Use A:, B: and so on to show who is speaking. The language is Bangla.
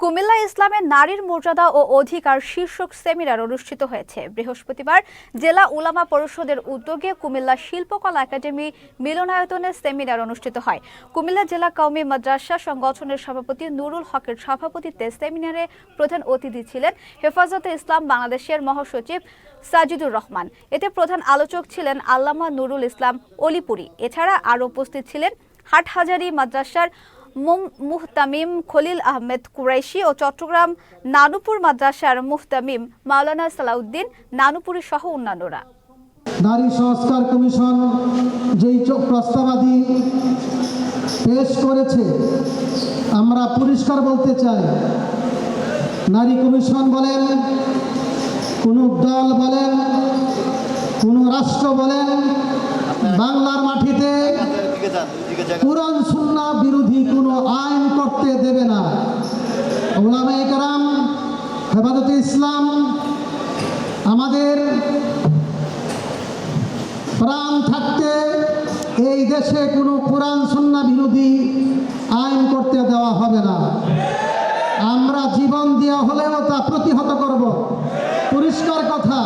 A: কুমিল্লা ইসলামের নারীর মর্যাদা ও অধিকার শীর্ষক সেমিনার অনুষ্ঠিত হয়েছে। বৃহস্পতিবার জেলা উলামা পরিষদের উদ্যোগে কুমিল্লা শিল্পকলা একাডেমি মিলনায়তনে সেমিনার অনুষ্ঠিত হয়। কুমিল্লা জেলা কওমি মাদ্রাসা সংগঠনের সভাপতি নুরুল হকের সভাপতিত্বে সেমিনারে প্রধান অতিথি ছিলেন হেফাজতে ইসলাম বাংলাদেশের মহাসচিব সাজিদুর রহমান। এতে প্রধান আলোচক ছিলেন আল্লামা নুরুল ইসলাম অলিপুরি। এছাড়া আরও উপস্থিত ছিলেন হাটহাজারী মাদ্রাসার মুহতামিম খলিল আহমেদ কুরাইশি ও চট্টগ্রাম নানুপুর মাদ্রাসার মুহতামিম মাওলানা সালাউদ্দিন নানুপুরি সহ অন্যান্যরা।
B: নারী সংস্কার কমিশন যেই প্রস্তাবাদি পেশ করেছে, আমরা পরিষ্কার বলতে চাই, নারী কমিশন বলেন, কোনো দল বলেন, কোনো রাষ্ট্র বলেন, বাংলার মাটিতে কুরআন সুন্নাহ বিরোধী কোনো আইন করতে দেবে না। উলামায়ে কেরাম, হেফাজতে ইসলাম আমাদের প্রাণ থাকতে এই দেশে কোনো কুরআন সুন্নাহ বিরোধী আইন করতে দেওয়া হবে না। আমরা জীবন দেওয়া হলেও তা প্রতিহত করব। পরিষ্কার কথা।